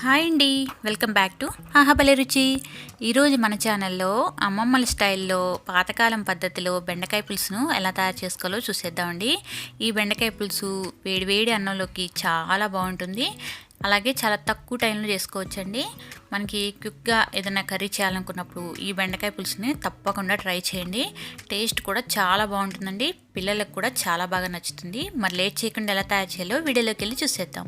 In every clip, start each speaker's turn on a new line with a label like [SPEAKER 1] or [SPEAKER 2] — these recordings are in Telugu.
[SPEAKER 1] హాయ్ అండి, వెల్కమ్ బ్యాక్ టు ఆహాబలే రుచి. ఈరోజు మన ఛానల్లో అమ్మమ్మల స్టైల్లో పాతకాలం పద్ధతిలో బెండకాయ పులుసును ఎలా తయారు చేసుకోవాలో చూసేద్దామండి. ఈ బెండకాయ పులుసు వేడివేడి అన్నంలోకి చాలా బాగుంటుంది. అలాగే చాలా తక్కువ టైంలో చేసుకోవచ్చండి. మనకి క్విక్గా ఏదైనా కర్రీ చేయాలనుకున్నప్పుడు ఈ బెండకాయ పులుసుని తప్పకుండా ట్రై చేయండి. టేస్ట్ కూడా చాలా బాగుంటుందండి. పిల్లలకు కూడా చాలా బాగా నచ్చుతుంది. మరి లేట్ చేయకుండా ఎలా తయారు చేయాలో వీడియోలోకి వెళ్ళి చూసేద్దాం.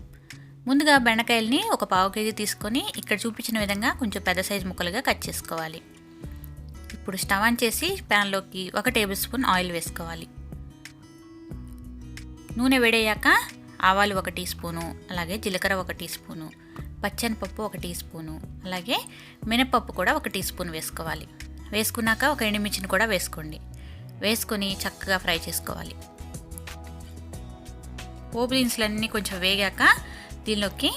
[SPEAKER 1] ముందుగా బెండకాయల్ని ఒక పావు కేజీ తీసుకొని ఇక్కడ చూపించిన విధంగా కొంచెం పెద్ద సైజు ముక్కలుగా కట్ చేసుకోవాలి. ఇప్పుడు స్టవ్ ఆన్ చేసి ప్యాన్లోకి 1 టేబుల్ స్పూన్ ఆయిల్ వేసుకోవాలి. నూనె వేడయ్యాక ఆవాలు 1 టీ స్పూను, అలాగే జీలకర్ర 1 టీ స్పూను, పచ్చెనపప్పు 1 టీ స్పూను, అలాగే మినపప్పు కూడా 1 టీ స్పూన్ వేసుకోవాలి. వేసుకున్నాక ఒక ఎండుమిర్చిని కూడా వేసుకోండి. వేసుకొని చక్కగా ఫ్రై చేసుకోవాలి. పోపు దినుసులన్నీ కొంచెం వేగాక దీనిలోకి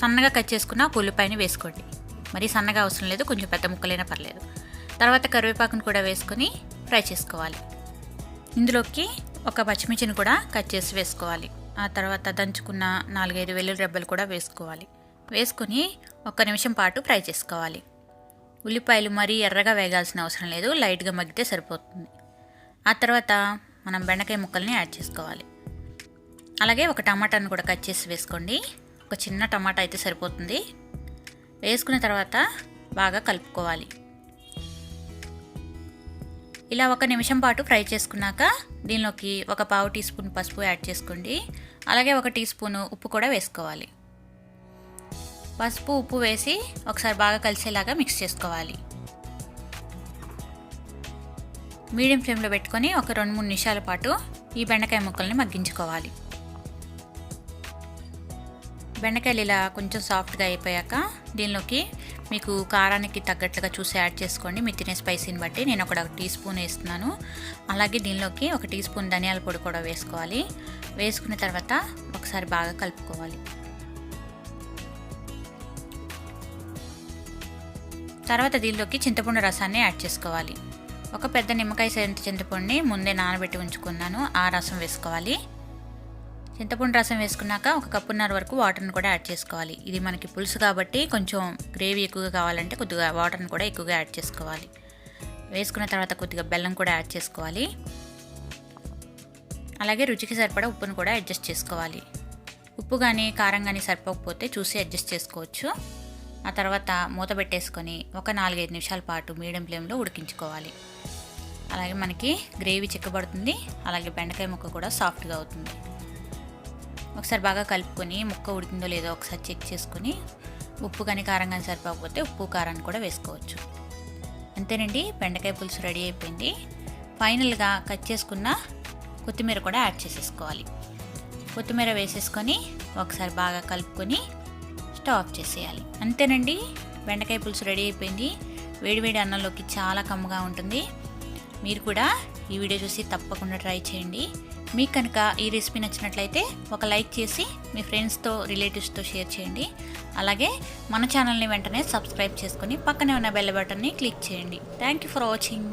[SPEAKER 1] సన్నగా కట్ చేసుకున్న ఉల్లిపాయని వేసుకోండి. మరి సన్నగా అవసరం లేదు, కొంచెం పెద్ద ముక్కలైనా పర్లేదు. తర్వాత కరివేపాకును కూడా వేసుకొని ఫ్రై చేసుకోవాలి. ఇందులోకి ఒక పచ్చిమిర్చిని కూడా కట్ చేసి వేసుకోవాలి. ఆ తర్వాత దంచుకున్న 4-5 వెల్లుల్లి రెబ్బలు కూడా వేసుకోవాలి. వేసుకొని 1 నిమిషం పాటు ఫ్రై చేసుకోవాలి. ఉల్లిపాయలు మరీ ఎర్రగా వేగాల్సిన అవసరం లేదు, లైట్గా మగ్గితే సరిపోతుంది. ఆ తర్వాత మనం బెండకాయ ముక్కల్ని యాడ్ చేసుకోవాలి. అలాగే 1 టమాటాను కూడా కట్ చేసి వేసుకోండి. ఒక చిన్న టమాటా అయితే సరిపోతుంది. వేసుకున్న తర్వాత బాగా కలుపుకోవాలి. ఇలా 1 నిమిషం పాటు ఫ్రై చేసుకున్నాక దీనిలోకి 1 పావు టీ స్పూన్ పసుపు యాడ్ చేసుకోండి. అలాగే 1 టీ స్పూను ఉప్పు కూడా వేసుకోవాలి. పసుపు ఉప్పు వేసి ఒకసారి బాగా కలిసేలాగా మిక్స్ చేసుకోవాలి. మీడియం ఫ్లేమ్లో పెట్టుకొని ఒక 2-3 నిమిషాల పాటు ఈ బెండకాయ ముక్కల్ని మగ్గించుకోవాలి. బెండకాయలు ఇలా కొంచెం సాఫ్ట్గా అయిపోయాక దీనిలోకి మీకు కారానికి తగ్గట్లుగా చూసి యాడ్ చేసుకోండి. మీరు తినే స్పైసీని బట్టి నేను 1 టీ స్పూన్ వేస్తున్నాను. అలాగే దీనిలోకి 1 టీ స్పూన్ ధనియాల పొడి కూడా వేసుకోవాలి. వేసుకున్న తర్వాత ఒకసారి బాగా కలుపుకోవాలి. తర్వాత దీనిలోకి చింతపండు రసాన్ని యాడ్ చేసుకోవాలి. ఒక పెద్ద నిమ్మకాయ సైజంత చింతపండుని ముందే నానబెట్టి ఉంచుకున్నాను, ఆ రసం వేసుకోవాలి. చింతపండు రసం వేసుకున్నాక 1 కప్పున్నర వరకు వాటర్ని కూడా యాడ్ చేసుకోవాలి. ఇది మనకి పులుసు కాబట్టి కొంచెం గ్రేవీ ఎక్కువగా కావాలంటే కొద్దిగా వాటర్ని కూడా ఎక్కువగా యాడ్ చేసుకోవాలి. వేసుకున్న తర్వాత కొద్దిగా బెల్లం కూడా యాడ్ చేసుకోవాలి. అలాగే రుచికి సరిపడా ఉప్పును కూడా అడ్జస్ట్ చేసుకోవాలి. ఉప్పు కానీ కారం కానీ సరిపోకపోతే చూసి అడ్జస్ట్ చేసుకోవచ్చు. ఆ తర్వాత మూత పెట్టేసుకొని ఒక 4-5 నిమిషాల పాటు మీడియం ఫ్లేమ్లో ఉడికించుకోవాలి. అలాగే మనకి గ్రేవీ చిక్కబడుతుంది. అలాగే బెండకాయ ముక్క కూడా సాఫ్ట్గా అవుతుంది. ఒకసారి బాగా కలుపుకొని ముక్క ఉడికిందో లేదో ఒకసారి చెక్ చేసుకొని ఉప్పు కానీ కారం కానీ సరిపోకపోతే ఉప్పు కారాన్ని కూడా వేసుకోవచ్చు. అంతేనండి, బెండకాయ పులుసు రెడీ అయిపోయింది. ఫైనల్గా కట్ చేసుకున్న కొత్తిమీర కూడా యాడ్ చేసేసుకోవాలి. కొత్తిమీర వేసేసుకొని ఒకసారి బాగా కలుపుకొని స్టవ్ ఆఫ్ చేసేయాలి. అంతేనండి, బెండకాయ పులుసు రెడీ అయిపోయింది. వేడివేడి అన్నంలోకి చాలా కమ్మగా ఉంటుంది. మీరు కూడా ఈ వీడియో చూసి తప్పకుండా ట్రై చేయండి. మీకు కనుక ఈ రెసిపీ నచ్చినట్లయితే ఒక లైక్ చేసి మీ ఫ్రెండ్స్తో రిలేటివ్స్తో షేర్ చేయండి. అలాగే మన ఛానల్ని వెంటనే సబ్స్క్రైబ్ చేసుకొని పక్కనే ఉన్న బెల్ బటన్ని క్లిక్ చేయండి. Thank you for watching.